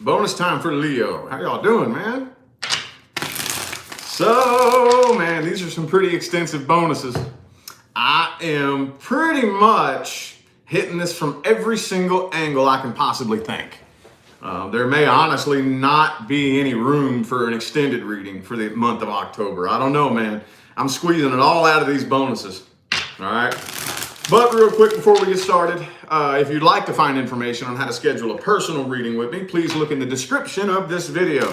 Bonus time for Leo. How y'all doing, man? So, man, these are some pretty extensive bonuses. I am pretty much hitting this from every single angle I can possibly think. There may honestly not be any room for an extended reading for the month of October. I don't know, man. I'm squeezing it all out of these bonuses. All right. But real quick before we get started, if you'd like to find information on how to schedule a personal reading with me, please look in the description of this video.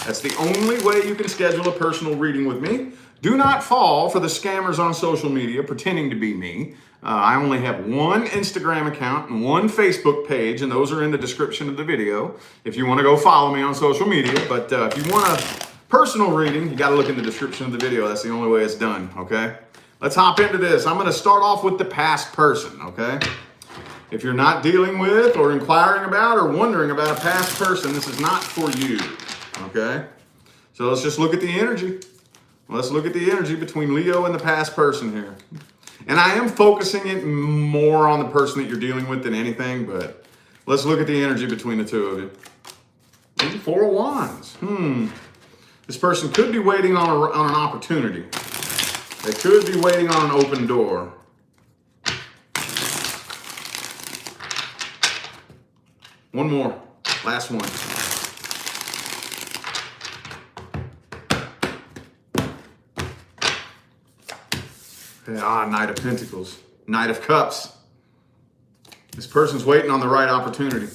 That's the only way you can schedule a personal reading with me. Do not fall for the scammers on social media pretending to be me. I only have one Instagram account and one Facebook page, and those are in the description of the video if you want to go follow me on social media. But if you want a personal reading, you got to look in the description of the video. That's the only way it's done, okay? Let's hop into this. I'm going to start off with the past person, okay? If you're not dealing with or inquiring about or wondering about a past person, this is not for you, okay? So let's just look at the energy. Let's look at the energy between Leo and the past person here. And I am focusing it more on the person that you're dealing with than anything, but let's look at the energy between the two of you. Four of Wands. This person could be waiting on an opportunity. They could be waiting on an open door. One more. Last one. Knight of Pentacles. Knight of Cups. This person's waiting on the right opportunity.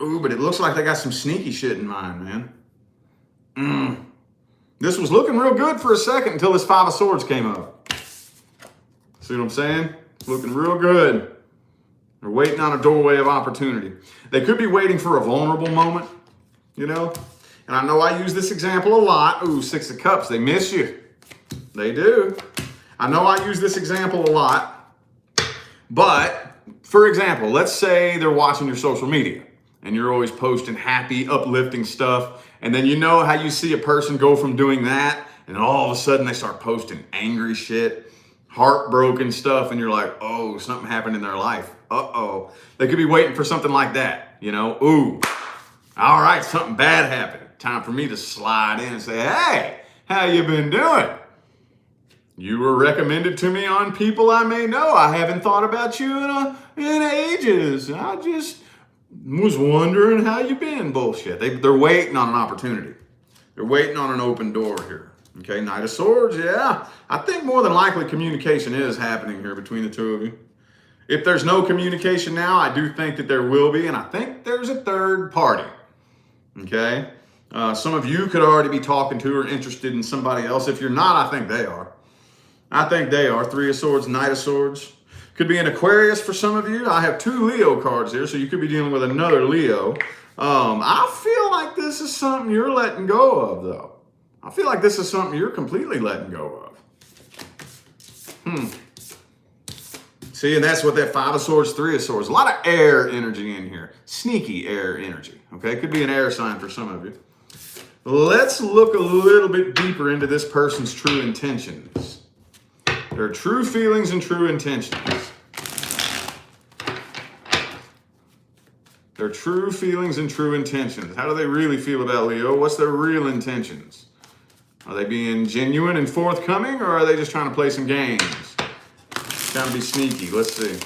Ooh, but it looks like they got some sneaky shit in mind, man. This was looking real good for a second until this Five of Swords came up. See what I'm saying? It's looking real good. They're waiting on a doorway of opportunity. They could be waiting for a vulnerable moment, you know? And I know I use this example a lot. Ooh, Six of Cups. They miss you. They do. I know I use this example a lot. But, for example, let's say they're watching your social media and you're always posting happy, uplifting stuff. And then you know how you see a person go from doing that and all of a sudden they start posting angry shit, heartbroken stuff, and you're like, oh, something happened in their life. Uh-oh. They could be waiting for something like that, you know? Ooh, all right, something bad happened. Time for me to slide in and say, hey, how you been doing? You were recommended to me on people I may know. I haven't thought about you in ages. I just was wondering how you been. Bullshit. They're waiting on an opportunity. They're waiting on an open door here. Okay, Knight of Swords, yeah. I think more than likely communication is happening here between the two of you. If there's no communication now, I do think that there will be, and I think there's a third party. Okay? Some of you could already be talking to or interested in somebody else. If you're not, I think they are. I think they are. Three of Swords, Knight of Swords. Could be an Aquarius for some of you. I have two Leo cards here, so you could be dealing with another Leo. I feel like this is something you're letting go of, though. I feel like this is something you're completely letting go of. See, and that's what that Five of Swords, Three of Swords. A lot of air energy in here. Sneaky air energy. Okay, could be an air sign for some of you. Let's look a little bit deeper into this person's true intentions. Their true feelings and true intentions. Their true feelings and true intentions. How do they really feel about Leo? What's their real intentions? Are they being genuine and forthcoming, or are they just trying to play some games? Trying to be sneaky. Let's see.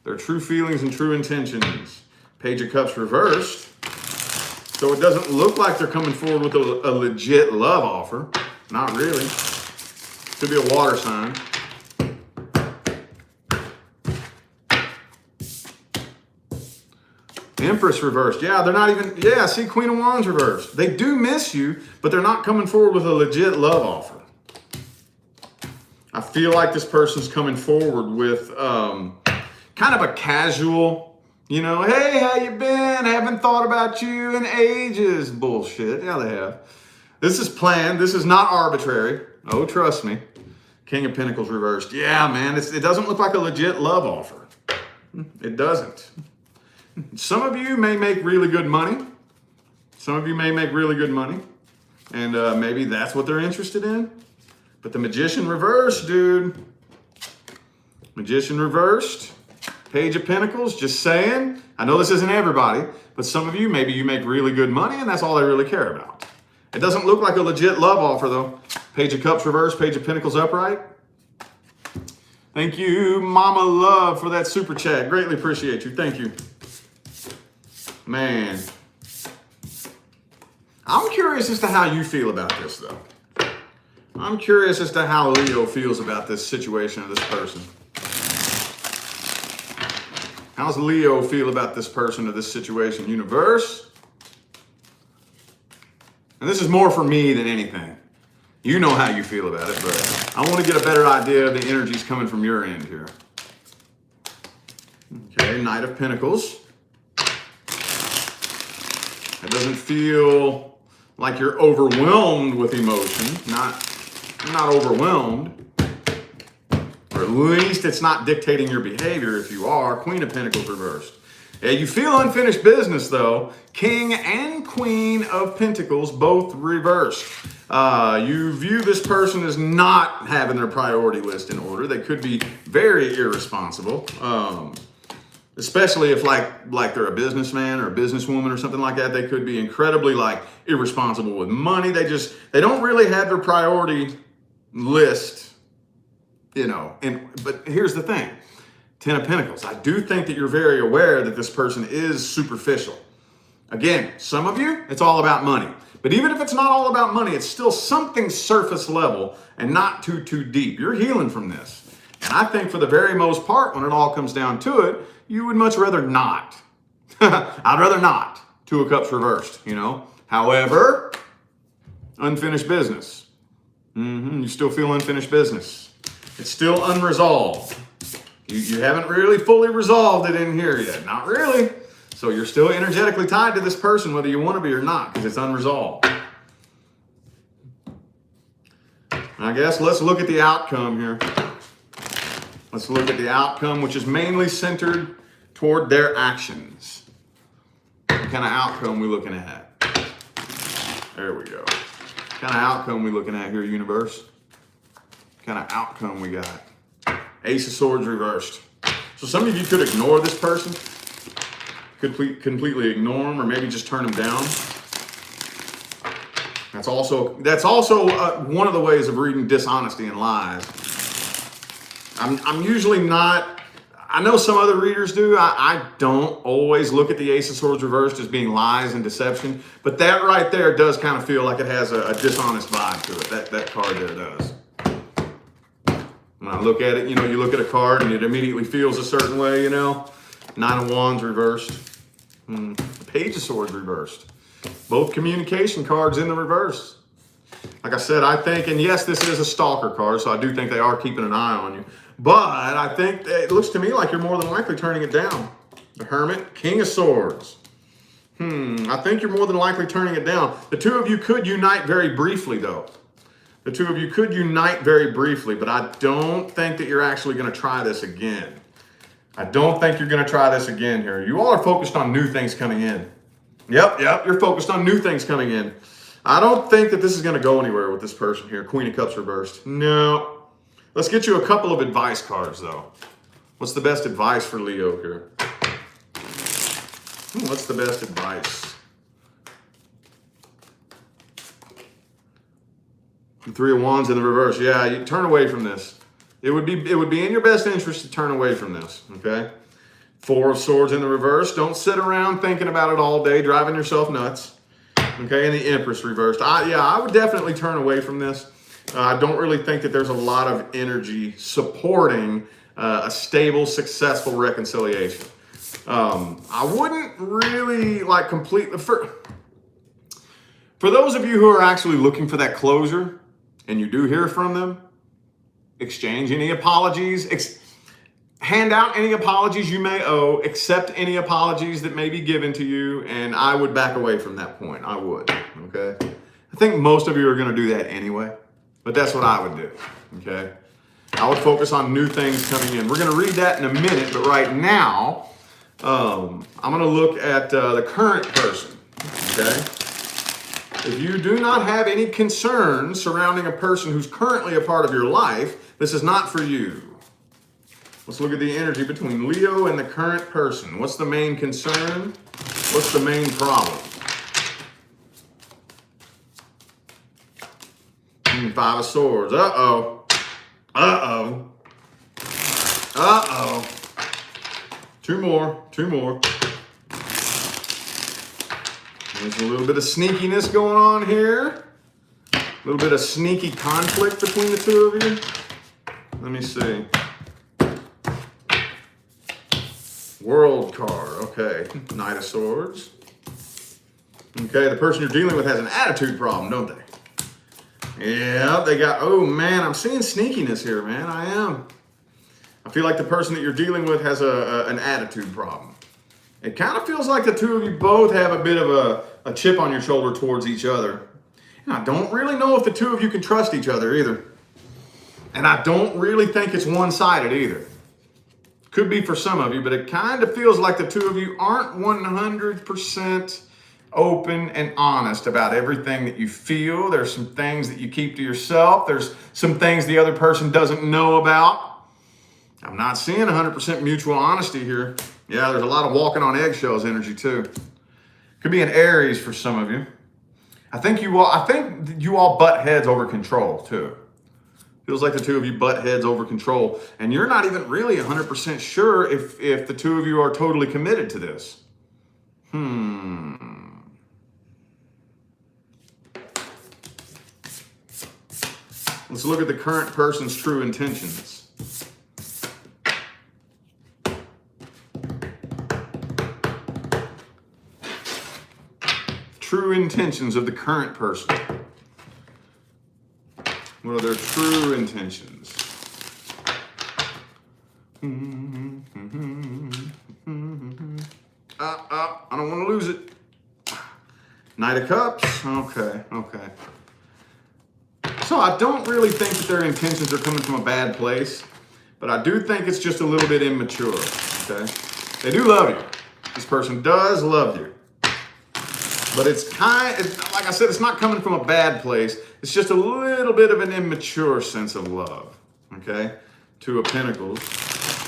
Their true feelings and true intentions. Page of Cups reversed. So it doesn't look like they're coming forward with a legit love offer. Not really. Could be a water sign. Empress reversed. Yeah, they're not even, yeah, see, Queen of Wands reversed. They do miss you, but they're not coming forward with a legit love offer. I feel like this person's coming forward with kind of a casual, you know, hey, how you been? Haven't thought about you in ages. Bullshit. Yeah, they have. This is planned. This is not arbitrary. Oh, trust me. King of Pentacles reversed. Yeah, man, it doesn't look like a legit love offer. It doesn't. Some of you may make really good money. Some of you may make really good money. And maybe that's what they're interested in. But the Magician reversed, dude. Magician reversed. Page of Pentacles, just saying. I know this isn't everybody, but some of you, maybe you make really good money and that's all they really care about. It doesn't look like a legit love offer though. Page of Cups reversed, Page of Pentacles upright. Thank you, Mama Love, for that super chat. Greatly appreciate you. Thank you. Man. I'm curious as to how you feel about this, though. I'm curious as to how Leo feels about this situation of this person. How's Leo feel about this person or this situation? Universe? And this is more for me than anything. You know how you feel about it, but I want to get a better idea of the energies coming from your end here. Okay, Knight of Pentacles. It doesn't feel like you're overwhelmed with emotion. Not overwhelmed. Or at least it's not dictating your behavior if you are. Queen of Pentacles reversed. Yeah, you feel unfinished business though. King and Queen of Pentacles both reversed. You view this person as not having their priority list in order. They could be very irresponsible. Especially if like they're a businessman or a businesswoman or something like that. They could be incredibly like irresponsible with money. They don't really have their priority list, you know. But here's the thing. Ten of Pentacles. I do think that you're very aware that this person is superficial. Again, some of you, it's all about money. But even if it's not all about money, it's still something surface level and not too deep. You're healing from this. And I think for the very most part, when it all comes down to it, you would much rather not. I'd rather not. Two of Cups reversed, you know. However, unfinished business. You still feel unfinished business. It's still unresolved. You haven't really fully resolved it in here yet. Not really. So you're still energetically tied to this person, whether you want to be or not, because it's unresolved. I guess let's look at the outcome here. Let's look at the outcome, which is mainly centered toward their actions. What kind of outcome we looking at? There we go. What kind of outcome we looking at here, universe? What kind of outcome we got? Ace of Swords reversed. So some of you could ignore this person. Could completely ignore them, or maybe just turn them down. That's also one of the ways of reading dishonesty and lies. I'm usually not. I know some other readers do. I don't always look at the Ace of Swords reversed as being lies and deception, but that right there does kind of feel like it has a dishonest vibe to it. That card there does. When I look at it, you know, you look at a card and it immediately feels a certain way, you know. Nine of Wands reversed. Page of Swords reversed. Both communication cards in the reverse. Like I said, I think, and yes, this is a stalker card, so I do think they are keeping an eye on you. But I think it looks to me like you're more than likely turning it down. The Hermit, King of Swords. I think you're more than likely turning it down. The two of you could unite very briefly, though. The two of you could unite very briefly, but I don't think that you're actually going to try this again. I don't think you're going to try this again here. You all are focused on new things coming in. Yep, you're focused on new things coming in. I don't think that this is going to go anywhere with this person here. Queen of Cups reversed. No. Let's get you a couple of advice cards, though. What's the best advice for Leo here? What's the best advice? The Three of Wands in the reverse. Yeah, you turn away from this. It would be in your best interest to turn away from this, okay? Four of Swords in the reverse. Don't sit around thinking about it all day, driving yourself nuts. Okay, and the Empress reversed. I would definitely turn away from this. I don't really think that there's a lot of energy supporting a stable, successful reconciliation. I wouldn't really like completely... For those of you who are actually looking for that closure, and you do hear from them, exchange any apologies, hand out any apologies you may owe, accept any apologies that may be given to you, and I would back away from that point. I would, okay? I think most of you are going to do that anyway, but that's what I would do, okay? I would focus on new things coming in. We're going to read that in a minute, but right now, I'm going to look at the current person, okay? If you do not have any concerns surrounding a person who's currently a part of your life, this is not for you. Let's look at the energy between Leo and the current person. What's the main concern? What's the main problem? Five of Swords. Uh-oh. Uh-oh. Uh-oh. Two more. There's a little bit of sneakiness going on here. A little bit of sneaky conflict between the two of you. Let me see. World card. Okay. Knight of Swords. Okay, the person you're dealing with has an attitude problem, don't they? Yeah, they got, oh man, I'm seeing sneakiness here, man. I am. I feel like the person that you're dealing with has an attitude problem. It kind of feels like the two of you both have a bit of a chip on your shoulder towards each other. And I don't really know if the two of you can trust each other either. And I don't really think it's one-sided either. Could be for some of you, but it kind of feels like the two of you aren't 100% open and honest about everything that you feel. There's some things that you keep to yourself. There's some things the other person doesn't know about. I'm not seeing 100% mutual honesty here. Yeah, there's a lot of walking on eggshells energy too. Could be an Aries for some of you. I think you all butt heads over control too. Feels like the two of you butt heads over control, and you're not even really 100% sure if the two of you are totally committed to this. Let's look at the current person's true intentions. True intentions of the current person. What are their true intentions? I don't want to lose it. Knight of Cups. Okay. So I don't really think that their intentions are coming from a bad place, but I do think it's just a little bit immature, okay? They do love you. This person does love you. But it's like I said, it's not coming from a bad place. It's just a little bit of an immature sense of love, okay? Two of Pentacles.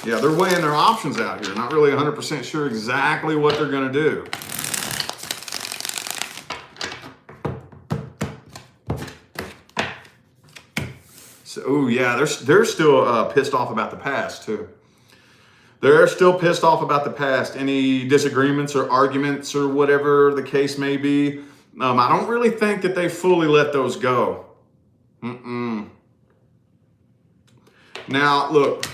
Yeah, they're weighing their options out here. Not really 100% sure exactly what they're going to do. So, oh yeah, they're still pissed off about the past too. They're still pissed off about the past. Any disagreements or arguments or whatever the case may be. I don't really think that they fully let those go. Now, look,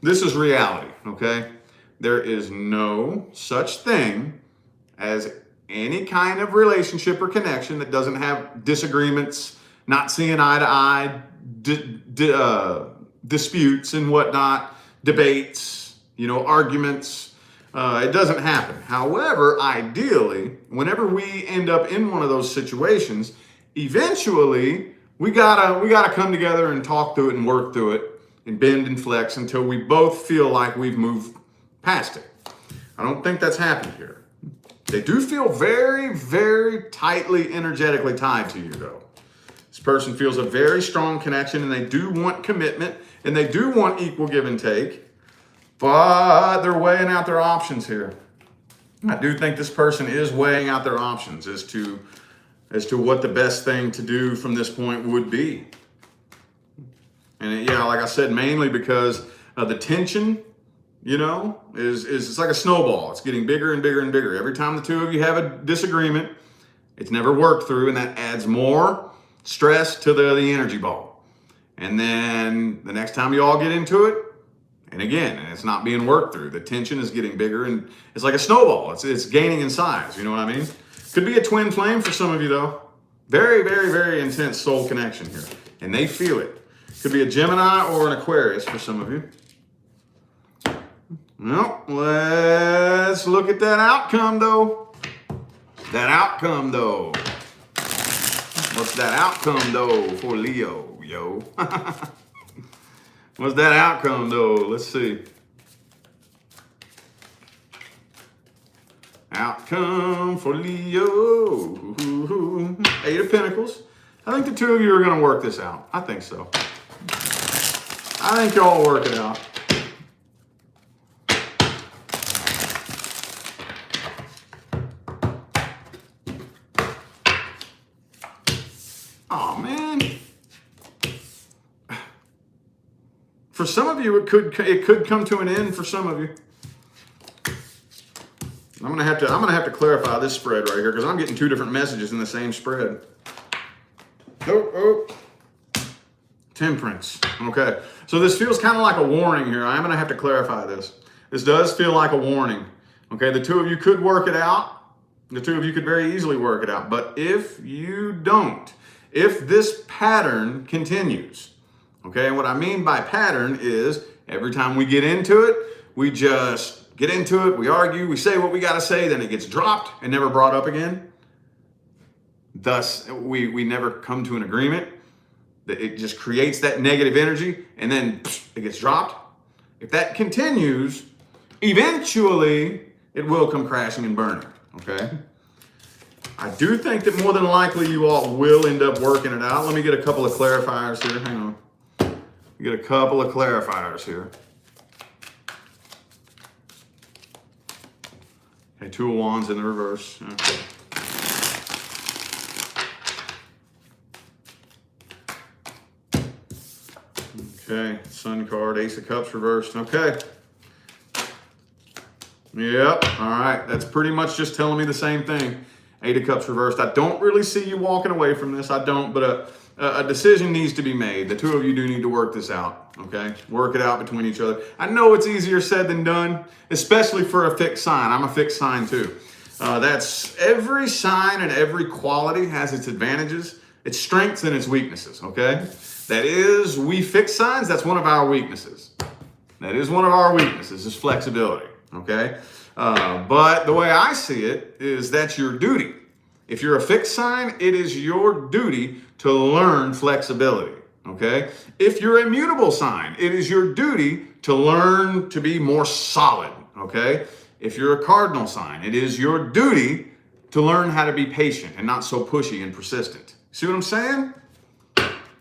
this is reality, okay? There is no such thing as any kind of relationship or connection that doesn't have disagreements, not seeing eye to eye, disputes and whatnot, debates, arguments. It doesn't happen. However, ideally, whenever we end up in one of those situations, eventually we gotta come together and talk through it and work through it and bend and flex until we both feel like we've moved past it. I don't think that's happened here. They do feel very, very tightly energetically tied to you though. This person feels a very strong connection and they do want commitment and they do want equal give and take, but they're weighing out their options here. I do think this person is weighing out their options as to what the best thing to do from this point would be. And yeah, like I said, mainly because the tension, is it's like a snowball. It's getting bigger and bigger and bigger. Every time the two of you have a disagreement, it's never worked through, and that adds more stress to the energy ball. And then the next time you all get into it, and again, and it's not being worked through, the tension is getting bigger, and it's like a snowball. It's gaining in size. You know what I mean? Could be a twin flame for some of you, though. Very, very, very intense soul connection here, and they feel it. Could be a Gemini or an Aquarius for some of you. Well, let's look at that outcome, though. What's that outcome, though, for Leo, yo? What's that outcome, though? Let's see. Outcome for Leo. Eight of Pentacles. I think the two of you are going to work this out. I think so. I think y'all work it out. for some of you, it could come to an end for some of you. I'm gonna have to clarify this spread right here because I'm getting two different messages in the same spread. Temperance. Okay, so this feels kind of like a warning here. I'm gonna have to clarify this. This does feel like a warning. Okay, the two of you could work it out. The two of you could very easily work it out. But if you don't, if this pattern continues, okay, and what I mean by pattern is every time we get into it, we just get into it, we argue, we say what we got to say, then it gets dropped and never brought up again. Thus, we never come to an agreement. It just creates that negative energy and then it gets dropped. If that continues, eventually it will come crashing and burning, okay? I do think that more than likely you all will end up working it out. Let me get a couple of clarifiers here. Hang on. Get a couple of clarifiers here. Okay, two of wands in the reverse. Okay. Okay, sun card, ace of cups reversed. Okay. Yep, all right. That's pretty much just telling me the same thing. Eight of cups reversed. I don't really see you walking away from this. I don't, but a decision needs to be made. The two of you do need to work this out, okay? Work it out between each other. I know it's easier said than done, especially for a fixed sign. I'm a fixed sign too. That's every sign and every quality has its advantages, its strengths and its weaknesses, okay? That is, we fixed signs, that's one of our weaknesses. That is one of our weaknesses, is flexibility, okay? But the way I see it is that's your duty. If you're a fixed sign, it is your duty to learn flexibility, okay? If you're a mutable sign, it is your duty to learn to be more solid, okay? If you're a cardinal sign, it is your duty to learn how to be patient and not so pushy and persistent. See what I'm saying?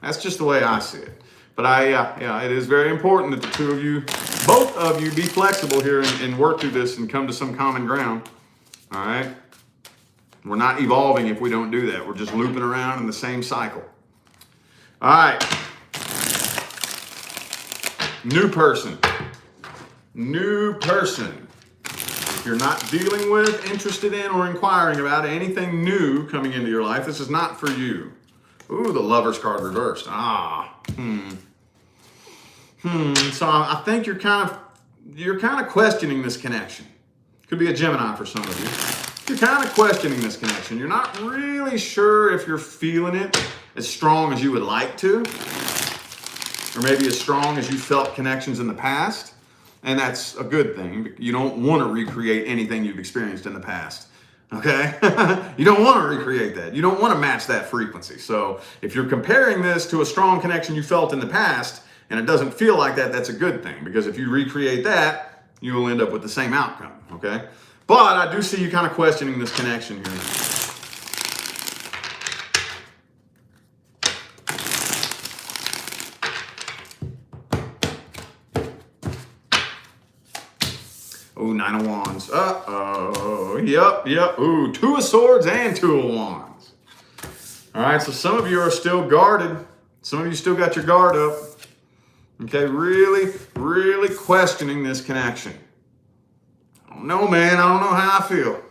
That's just the way I see it. But it is very important that the two of you, both of you, be flexible here and work through this and come to some common ground. All right? We're not evolving if we don't do that. We're just looping around in the same cycle. All right. New person. New person. If you're not dealing with, interested in, or inquiring about anything new coming into your life, this is not for you. Ooh, the Lover's card reversed. So I think you're kind of questioning this connection. Could be a Gemini for some of you. You're kind of questioning this connection. You're not really sure if you're feeling it as strong as you would like to, or maybe as strong as you felt connections in the past. And that's a good thing. You don't want to recreate anything you've experienced in the past. Okay? You don't want to recreate that. You don't want to match that frequency. So if you're comparing this to a strong connection you felt in the past and it doesn't feel like that, that's a good thing. Because if you recreate that, you will end up with the same outcome. Okay? But I do see you kind of questioning this connection here. Ooh, Nine of Wands. Uh-oh. Yep. Ooh, Two of Swords and Two of Wands. All right, so some of you are still guarded. Some of you still got your guard up. Okay, really, really questioning this connection. I don't know, man. I don't know how I feel.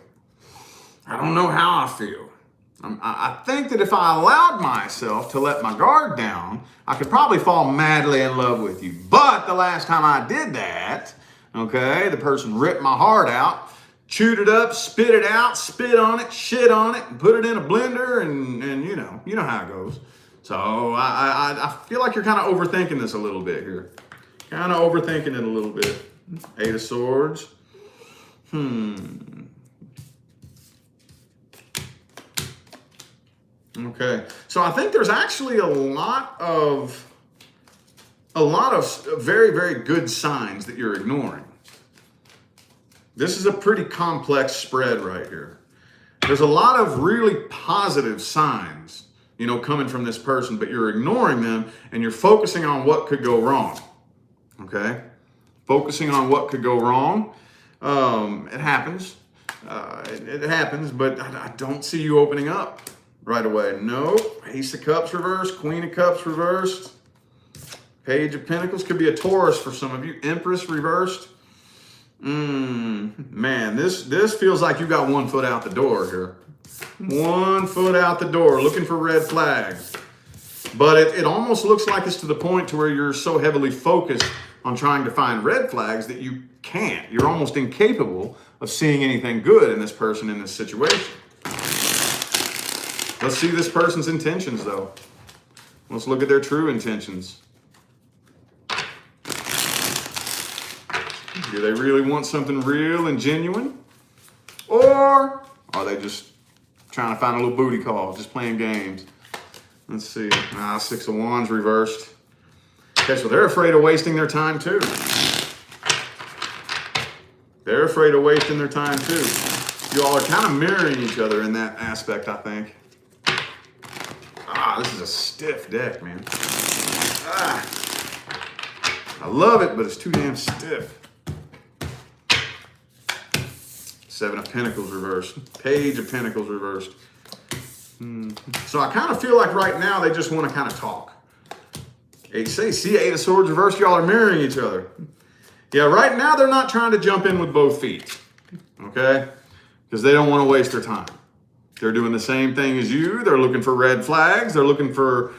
I think that if I allowed myself to let my guard down, I could probably fall madly in love with you. But the last time I did that, okay, the person ripped my heart out, chewed it up, spit it out, spit on it, shit on it, and put it in a blender, and you know how it goes. So I feel like you're kind of overthinking this a little bit here. Kind of overthinking it a little bit. Eight of Swords. Okay, so I think there's actually a lot of very, very good signs that you're ignoring. This is a pretty complex spread right here. There's a lot of really positive signs, coming from this person, but you're ignoring them and you're focusing on what could go wrong. Okay? Focusing on what could go wrong. It happens. It happens, but I don't see you opening up right away. Nope. Ace of Cups reversed, Queen of Cups reversed. Page of Pentacles could be a Taurus for some of you. Empress reversed. Man, this feels like you got 1 foot out the door here. 1 foot out the door, looking for red flags. But it almost looks like it's to the point to where you're so heavily focused on trying to find red flags that you can't. You're almost incapable of seeing anything good in this person in this situation. Let's see this person's intentions, though. Let's look at their true intentions. Do they really want something real and genuine? Or are they just trying to find a little booty call, just playing games? Let's see. 6 of Wands reversed. Okay, so they're afraid of wasting their time too. They're afraid of wasting their time too. You all are kind of mirroring each other in that aspect, I think. This is a stiff deck, man. I love it, but it's too damn stiff. 7 of Pentacles reversed. Page of Pentacles reversed. So I kind of feel like right now they just want to kind of talk. See, 8 of Swords reversed, y'all are mirroring each other. Yeah, right now they're not trying to jump in with both feet. Okay? Because they don't want to waste their time. They're doing the same thing as you. They're looking for red flags. They're looking for,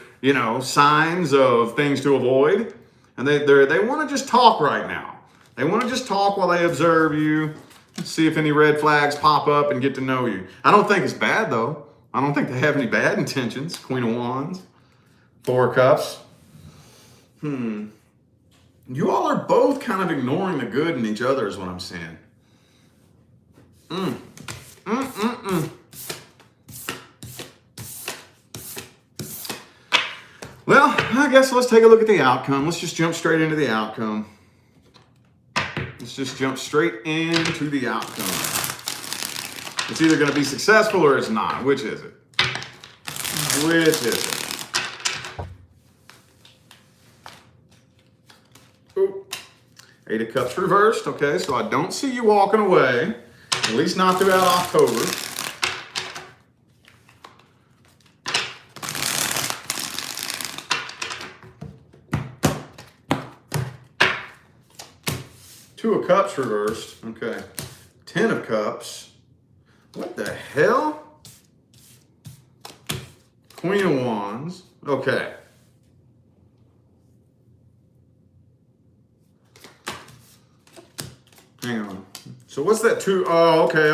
signs of things to avoid. And they want to just talk right now. They want to just talk while they observe you. See if any red flags pop up and get to know you. I don't think it's bad, though. I don't think they have any bad intentions. Queen of Wands. 4 of Cups. You all are both kind of ignoring the good in each other is what I'm saying. Well, I guess let's take a look at the outcome. Let's just jump straight into the outcome. Let's just jump straight into the outcome. It's either going to be successful or it's not. Which is it? Which is it? Ooh. 8 of Cups reversed. Okay, so I don't see you walking away. At least not throughout October. Two of Cups reversed. Okay. 10 of Cups. What the hell? Queen of Wands. Okay. Hang on. So what's that two? Oh, okay.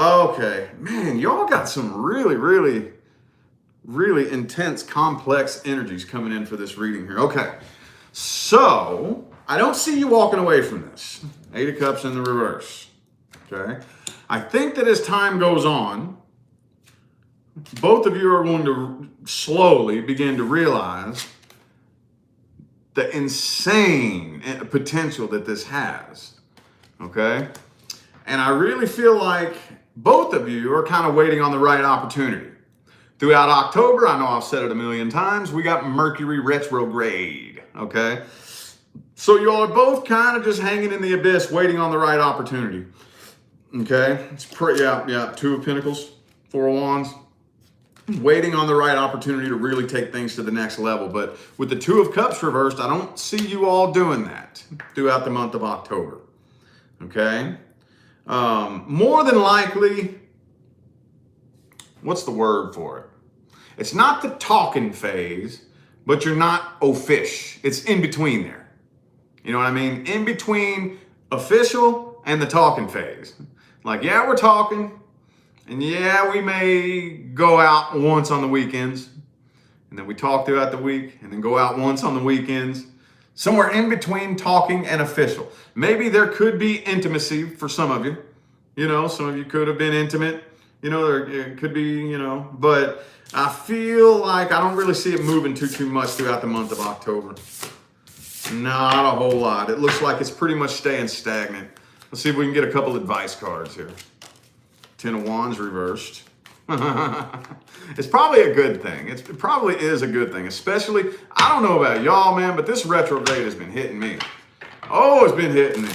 Okay. Man, y'all got some really intense, complex energies coming in for this reading here. Okay. So I don't see you walking away from this. 8 of Cups in the reverse. Okay. I think that as time goes on, both of you are going to slowly begin to realize the insane potential that this has. Okay. And I really feel like both of you are kind of waiting on the right opportunity. Throughout October, I know I've said it a million times, we got Mercury retrograde. Okay. So you all are both kind of just hanging in the abyss, waiting on the right opportunity. Okay, it's yeah. 2 of Pentacles, 4 of Wands, waiting on the right opportunity to really take things to the next level. But with the 2 of Cups reversed, I don't see you all doing that throughout the month of October. Okay, more than likely, what's the word for it? It's not the talking phase, but you're not official. It's in between there. You know what I mean? In between official and the talking phase. Like, yeah, we're talking. And yeah, we may go out once on the weekends. And then we talk throughout the week. And then go out once on the weekends. Somewhere in between talking and official. Maybe there could be intimacy for some of you. You know, some of you could have been intimate. You know, there could be, you know. But I feel like I don't really see it moving too much throughout the month of October. Not a whole lot. It looks like it's pretty much staying stagnant. Let's see if we can get a couple advice cards here. 10 of Wands reversed. It's probably a good thing. It probably is a good thing. Especially, I don't know about y'all, man, but this retrograde has been hitting me. Oh, it's been hitting me.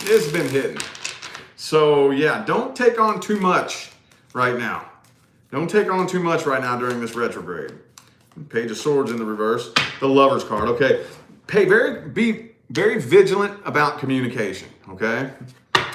It's been hitting. So, yeah, don't take on too much right now. Don't take on too much right now during this retrograde. Page of Swords in the reverse. The Lover's card. Okay. Be very vigilant about communication. Okay.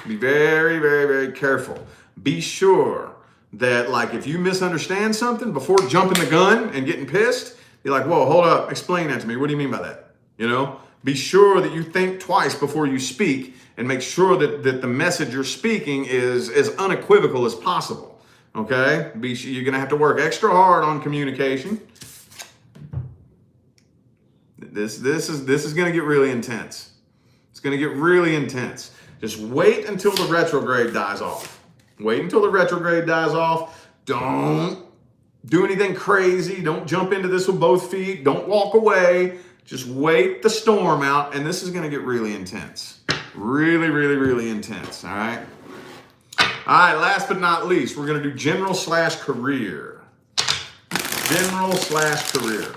Be very, very, very careful. Be sure that, like, if you misunderstand something, before jumping the gun and getting pissed, be like, whoa, hold up, explain that to me. What do you mean by that? You know, be sure that you think twice before you speak, and make sure that the message you're speaking is as unequivocal as possible. Okay? You're going to have to work extra hard on communication. This is going to get really intense. It's going to get really intense. Just wait until the retrograde dies off. Wait until the retrograde dies off. Don't do anything crazy. Don't jump into this with both feet. Don't walk away. Just wait the storm out, and this is going to get really intense. Really, really, really intense. All right? All right, last but not least, we're going to do general/career. General/career.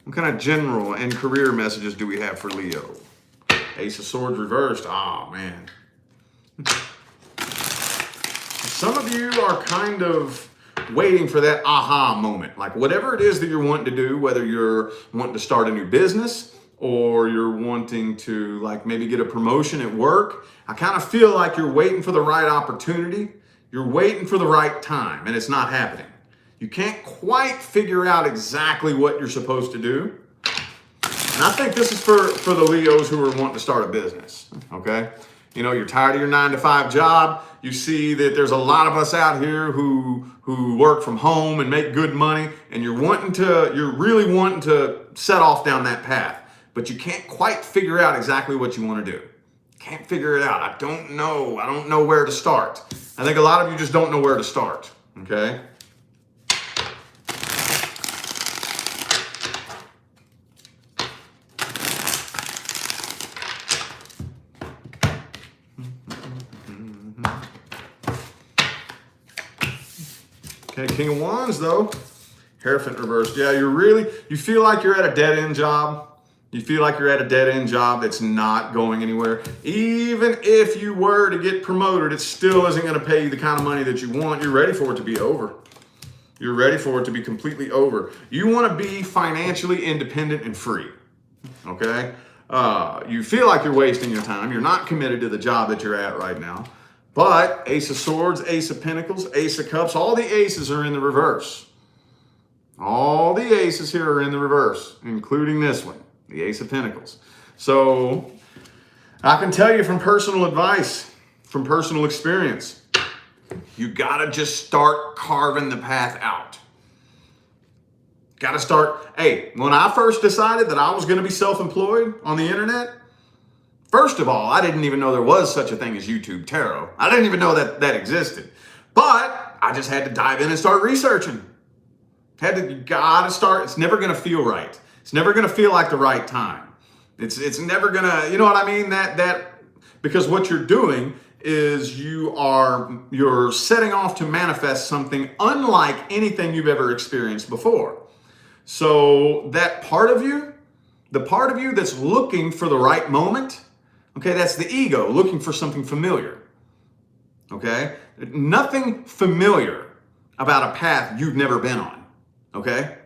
What kind of general and career messages do we have for Leo? Ace of Swords reversed. Oh, man. Some of you are kind of waiting for that aha moment. Like, whatever it is that you're wanting to do, whether you're wanting to start a new business or you're wanting to, like, maybe get a promotion at work, I kind of feel like you're waiting for the right opportunity. You're waiting for the right time, and it's not happening. You can't quite figure out exactly what you're supposed to do. And I think this is for the Leos who are wanting to start a business, okay? You know, you're tired of your 9-to-5 job. You see that there's a lot of us out here who work from home and make good money, and you're really wanting to set off down that path, but you can't quite figure out exactly what you want to do. Can't figure it out. I don't know where to start. I think a lot of you just don't know where to start, okay? Okay, King of Wands though, Hierophant reversed. Yeah, you feel like you're at a dead-end job. You feel like you're at a dead-end job that's not going anywhere. Even if you were to get promoted, it still isn't going to pay you the kind of money that you want. You're ready for it to be over. You're ready for it to be completely over. You want to be financially independent and free, okay? You feel like you're wasting your time. You're not committed to the job that you're at right now. But Ace of Swords, Ace of Pentacles, Ace of Cups, all the aces are in the reverse. All the aces here are in the reverse, including this one, the Ace of Pentacles. So I can tell you from personal advice, from personal experience, you gotta just start carving the path out. Gotta start. Hey, when I first decided that I was gonna be self-employed on the internet, first of all, I didn't even know there was such a thing as YouTube Tarot. I didn't even know that existed. But I just had to dive in and start researching. You gotta start. It's never gonna feel right. It's never gonna feel like the right time. It's never gonna, you know what I mean? Because what you're doing is you're setting off to manifest something unlike anything you've ever experienced before. So that part of you, the part of you that's looking for the right moment, okay, that's the ego looking for something familiar. Okay? Nothing familiar about a path you've never been on. Okay?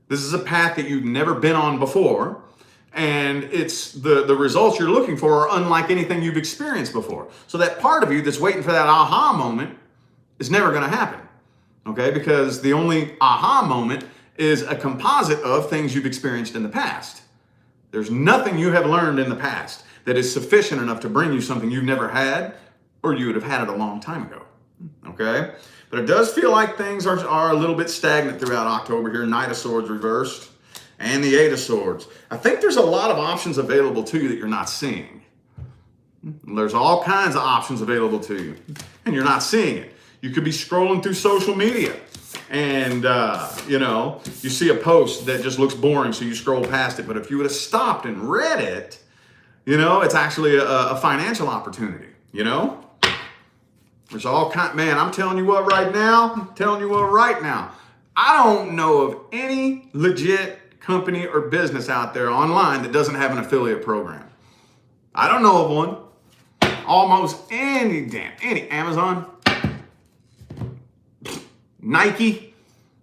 This is a path that you've never been on before, and it's the results you're looking for are unlike anything you've experienced before. So that part of you that's waiting for that aha moment is never going to happen. Okay? Because the only aha moment is a composite of things you've experienced in the past. There's nothing you have learned in the past that is sufficient enough to bring you something you've never had, or you would have had it a long time ago. Okay? But it does feel like things are a little bit stagnant throughout October here. Knight of Swords reversed and the Eight of Swords. I think there's a lot of options available to you that you're not seeing. There's all kinds of options available to you, and you're not seeing it. You could be scrolling through social media, and you see a post that just looks boring, so you scroll past it. But if you would have stopped and read it, it's actually a financial opportunity, There's all kind, man, I'm telling you what right now, I don't know of any legit company or business out there online that doesn't have an affiliate program. I don't know of one. Almost any Amazon, Nike,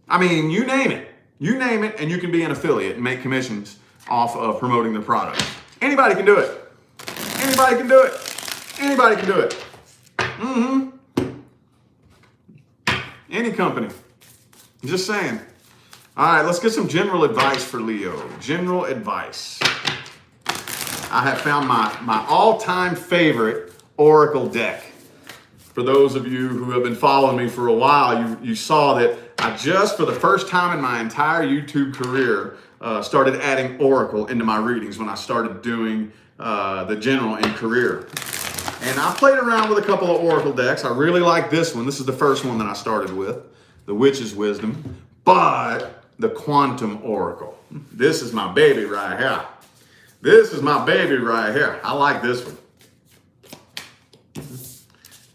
I mean, you name it. You name it, and you can be an affiliate and make commissions off of promoting the product. Anybody can do it. Anybody can do it. Anybody can do it. Any company. I'm just saying. All right, let's get some general advice for Leo. General advice. I have found my all-time favorite Oracle deck. For those of you who have been following me for a while, you saw that I just, for the first time in my entire YouTube career, started adding Oracle into my readings when I started doing the general and career. And I played around with a couple of Oracle decks. I really like this one. This is the first one that I started with, the Witch's Wisdom, but the Quantum Oracle. This is my baby right here. This is my baby right here. I like this one.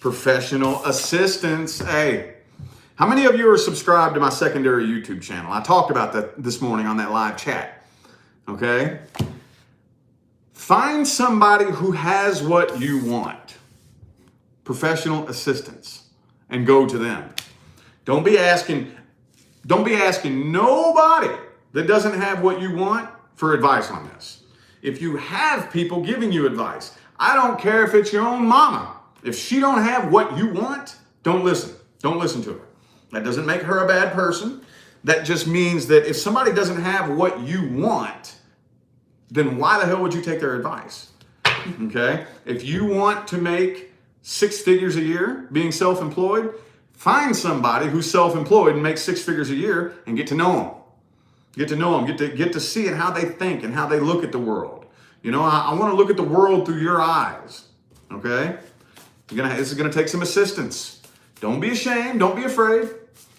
Professional assistance. Hey, how many of you are subscribed to my secondary YouTube channel? I talked about that this morning on that live chat. Okay? Find somebody who has what you want. Professional assistance. And go to them. Don't be asking nobody that doesn't have what you want for advice on this. If you have people giving you advice, I don't care if it's your own mama. If she don't have what you want, don't listen. Don't listen to her. That doesn't make her a bad person. That just means that if somebody doesn't have what you want, then why the hell would you take their advice? Okay? If you want to make 6 figures a year being self-employed, find somebody who's self-employed and makes 6 figures a year and get to know them. Get to know them. Get to see how they think and how they look at the world. You know, I want to look at the world through your eyes. Okay? This is going to take some assistance. Don't be ashamed. Don't be afraid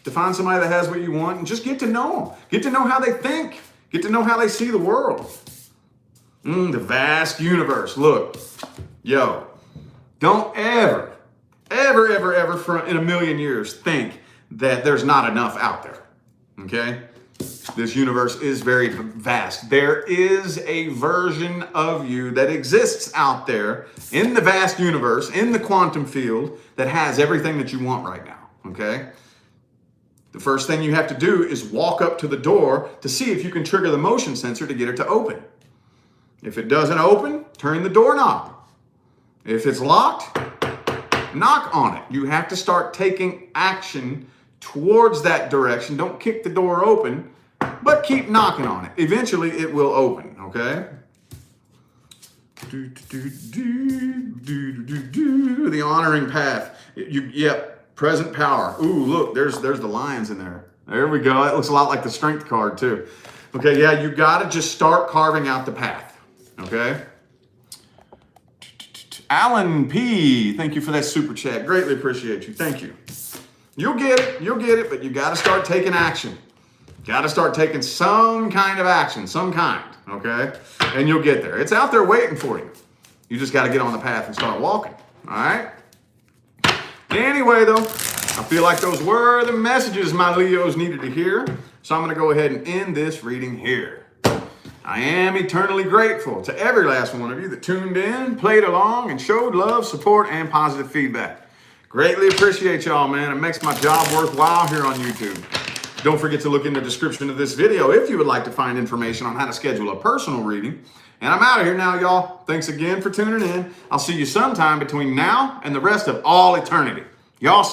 to find somebody that has what you want and just get to know them. Get to know how they think. Get to know how they see the world. The vast universe. Look, yo, don't ever in a million years think that there's not enough out there. Okay? This universe is very vast. There is a version of you that exists out there in the vast universe, in the quantum field, that has everything that you want right now, okay? The first thing you have to do is walk up to the door to see if you can trigger the motion sensor to get it to open. If it doesn't open, turn the doorknob. If it's locked, knock on it. You have to start taking action towards that direction. Don't kick the door open, but keep knocking on it. Eventually, it will open, okay? The honoring path. Yep, present power. Ooh, look, there's the lions in there. There we go. That looks a lot like the strength card, too. Okay, yeah, you got to just start carving out the path, okay? Alan P., thank you for that super chat. Greatly appreciate you. Thank you. You'll get it, but you got to start taking action. Got to start taking some kind of action, some kind, okay? And you'll get there. It's out there waiting for you. You just got to get on the path and start walking, all right? Anyway, though, I feel like those were the messages my Leos needed to hear, so I'm going to go ahead and end this reading here. I am eternally grateful to every last one of you that tuned in, played along, and showed love, support, and positive feedback. Greatly appreciate y'all, man. It makes my job worthwhile here on YouTube. Don't forget to look in the description of this video if you would like to find information on how to schedule a personal reading. And I'm out of here now, y'all. Thanks again for tuning in. I'll see you sometime between now and the rest of all eternity. Y'all